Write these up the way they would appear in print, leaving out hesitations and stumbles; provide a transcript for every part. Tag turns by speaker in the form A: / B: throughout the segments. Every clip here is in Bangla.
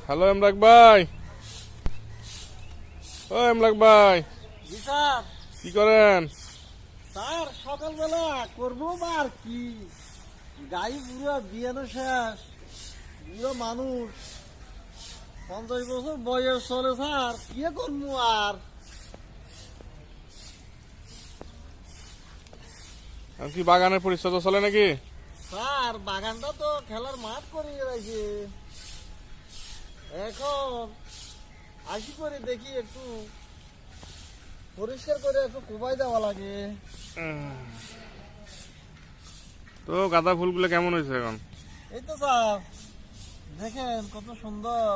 A: হ্যালো এমলাক ভাই। ও এমলাক ভাই,
B: জি স্যার।
A: কি করেন?
B: স্যার সকালবেলা করবো বা আর কি, গাই বুড়া বিয়ানো শেষ, বুড়ো মানুষ 50 বছর বয়স চলে স্যার, কি করবো আর।
A: আর কি বাগানের পরিচর্যা চলে নাকি?
B: স্যার বাগানটা তো খেলার মাঠ করে রাখছে, এখন আসি করে দেখি একটু পরিষ্কার করে একটু কোবাই দেওয়া লাগে।
A: তো গাঁদা ফুলগুলো কেমন হয়েছে এখন?
B: এই তো স্যার দেখেন কত সুন্দর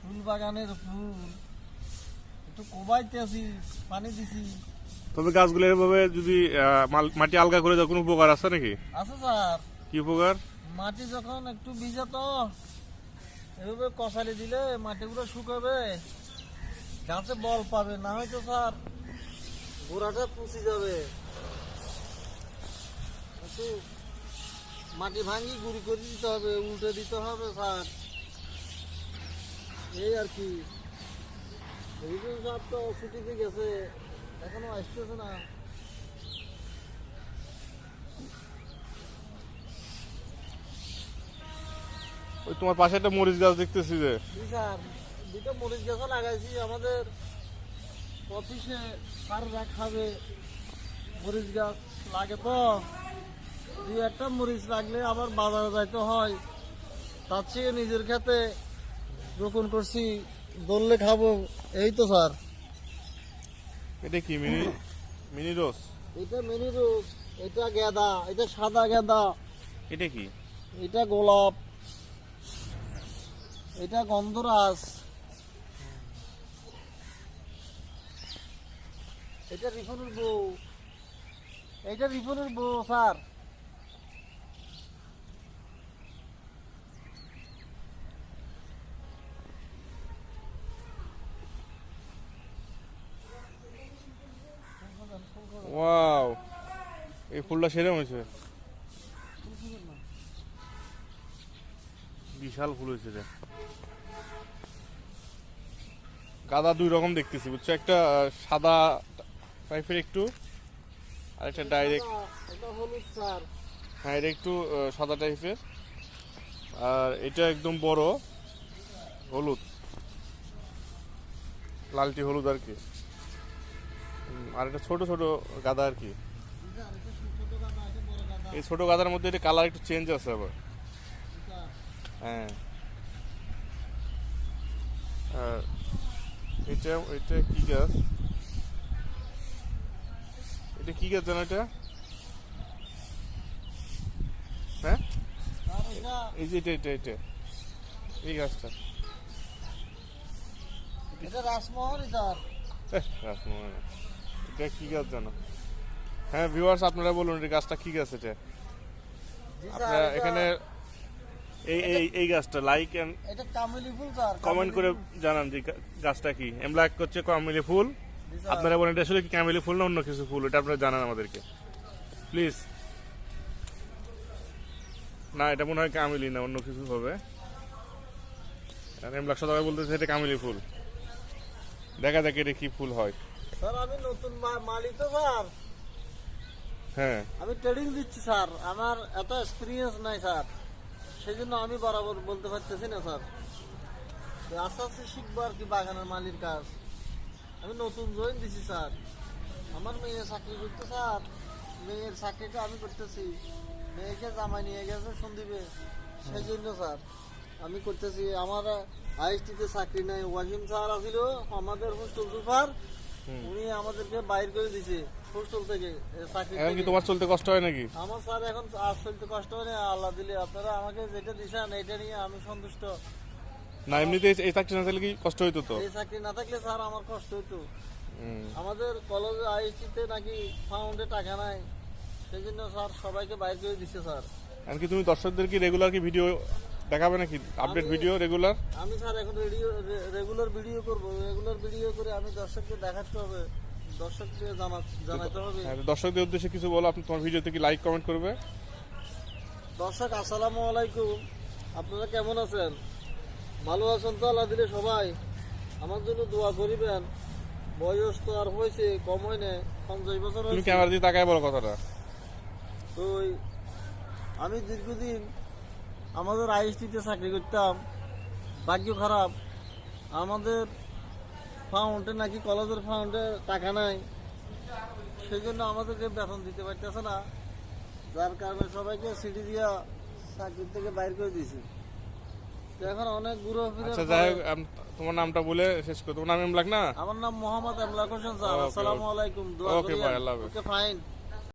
B: ফুল, বাগানের ফুল, একটু কোবাইতেছি, পানি দিছি।
A: তবে গাছগুলো এভাবে যদি মাটি আলগা করে দেওয়ার কোনো উপকার আছে নাকি?
B: আছে স্যার,
A: কি উপকার?
B: মাটি যখন একটু ভিজে তো এভাবে কষালি দিলে মাটিগুলো শুকাবে, গাছে বল পাবে, না হয়তো স্যার গোড়াটা পুষি যাবে। একটু মাটি ভাঙি গুঁড়ি করে দিতে হবে, উল্টে দিতে হবে স্যার, এই আর কি। রিপন সাহেব তো ছুটিতে গেছে, এখনো আসতেছে না।
A: ওই তোমার পাশে একটা মরিচ গাছ দেখতেছি যে।
B: জি স্যার, দুটো মরিচ গাছও লাগাইছি, আমাদের অফিসে স্যাররা খাবে, মরিচ গাছ লাগে তো, দুই একটা মরিচ লাগলে আবার বাজারে যাইতে হয়, তার চেয়ে নিজের খেতে রোপণ করছি, দললে খাবো, এই তো স্যার।
A: এটা কি মিনি মিনি রোজ?
B: এটা মিনি রোজ, এটা গেঁদা, এটা সাদা গেঁদা,
A: এটা কি?
B: এটা গোলাপ, এটা গন্ধরাজ, এটা রিফনের বউ, এটা রিফনের বউ স্যার।
A: ওয়াও, এই ফুলটা সেরকম হয়েছে, বিশাল ফুল হয়েছে রে। গাঁদা দুই রকম দেখতেছি বুঝছো, একটা সাদা টাইপের একটু, আর একটা ডাইরেক্ট।
B: এটা হলুদ স্যার।
A: হ্যাঁ, এটা একটু সাদা টাইপের, আর এটা একদম বড় হলুদ, লালটি হলুদ আর কি। আর এটা ছোট ছোট গাঁদা আর কি। এই ছোট গাঁদার মধ্যে এটা কালার একটু চেঞ্জ আছে আবার। হ্যাঁ, আর এটা এটা কি গাছ? এটা কি গাছ জানো এটা? হ্যাঁ, এই যে এটা এটা এটা এই গাছটা।
B: এটা রাসমোহন স্যার।
A: রাসমোহন, এটা কি গাছ জানো? হ্যাঁ ভিউয়ার্স, আপনারা বলুন এই গাছটা কি গাছ? এটা আপনারা এখানে এই এই এই গাছটা লাইক এন্ড
B: এটা কামিলি ফুল স্যার,
A: কমেন্ট করে জানান যে গাছটা কি। এমলাক করছে কামিলি ফুল, আপনারা বলেন এটা আসলে কি কামিলি ফুল না অন্য কিছু ফুল, এটা আপনারা জানান আমাদেরকে প্লিজ। না, এটা মনে হয় কামিলি না, অন্য কিছু হবে। এমলাক সবাই বলতেছে এটা কামিলি ফুল, দেখা যাক এটা কি ফুল হয়।
B: স্যার আমি নতুন মালিক তো স্যার,
A: হ্যাঁ,
B: আমি ট্রেডিং দিচ্ছি স্যার, আমার এত এক্সপিরিয়েন্স নাই স্যার, সেই জন্য আমি বরাবর বলতে পারতেছি না স্যার। আস্তে আস্তে শিখবো আর কি বাগানের মালির কাজ, আমি নতুন জয়েন দিছি স্যার। আমার মেয়ে চাকরি করতে স্যার, মেয়ের চাকরিটা আমি করতেছি, মেয়েকে জামাই নিয়ে গেছে সন্দীপে, সেই জন্য স্যার আমি করতেছি। আমার আইএসটিতে চাকরি নাই, ওয়াসিম স্যার আসিল আমাদের হোস্টেল সুপার, উনি আমাদেরকে বাইর করে দিছে হোস্টেল থেকে, চাকরি
A: এখন কি
B: থেকে।
A: তোমার চলতে কষ্ট হয় নাকি?
B: আমার স্যার এখন আর চলতে কষ্ট হয় না, আল্লাহ দিলে, আপনারা আমাকে যেটা দিছেন এটা নিয়ে আমি সন্তুষ্ট।
A: না, এমনিতে এই চাকরি না থাকলে কি কষ্ট হইতো তো?
B: এই চাকরি না থাকলে স্যার আমার কষ্ট হইতো। আমাদের কলেজে আইএসটিতে নাকি ফাউন্ডে টাকা নাই, সেই জন্য স্যার সবাইকে বাইর করে দিচ্ছে স্যার।
A: এমনকি তুমি দর্শকদের কি রেগুলার কি ভিডিও দেখাবে নাকি, আপডেট ভিডিও রেগুলার?
B: আমি স্যার এখন রেগুলার ভিডিও করব, রেগুলার ভিডিও করে আমি দর্শককে দেখাতে হবে, দর্শককে জানাতে হবে।
A: দর্শকদের উদ্দেশ্যে কিছু বলো, আপনি তোমার ভিডিওতে কি লাইক কমেন্ট করবে?
B: দর্শক আসসালামু আলাইকুম, আপনারা কেমন আছেন? ভালো আছেন তো আল্লাহ দিলে সবাই? আমার জন্য দোয়া করিবেন। বয়স তো আর হয়েছে, কম হয় না, 50 বছর
A: তুমি
B: হয়েছে।
A: ক্যামেরা দিয়ে তাকায় বলো কথাটা।
B: তো আমি দীর্ঘদিন আমাদের আইএসটিতে চাকরি করতাম। ভাগ্য খারাপ, আমাদের ফাউন্ডে নাকি কলেজের ফাউন্ডে টাকা নাই, সেই জন্য আমাদেরকে বেতন দিতে পারতেছে না, যার কারণে সবাইকে সিটি দিয়া চাকরি থেকে বাইর করে দিয়েছি। তো এখন অনেক ঘুরে ফিরে
A: আচ্ছা যাই হোক, তোমার নামটা বলে শেষ করো। তোমার নাম এমলাক না?
B: আমার নাম মোহাম্মদ এমলাক হোসেন স্যার।
A: Okay,
B: আসসালামু আলাইকুম, দোয়া
A: Okay,
B: করিয়েন।
A: bye, আল্লাহ হাফেজ।
B: ওকে, ফাইন।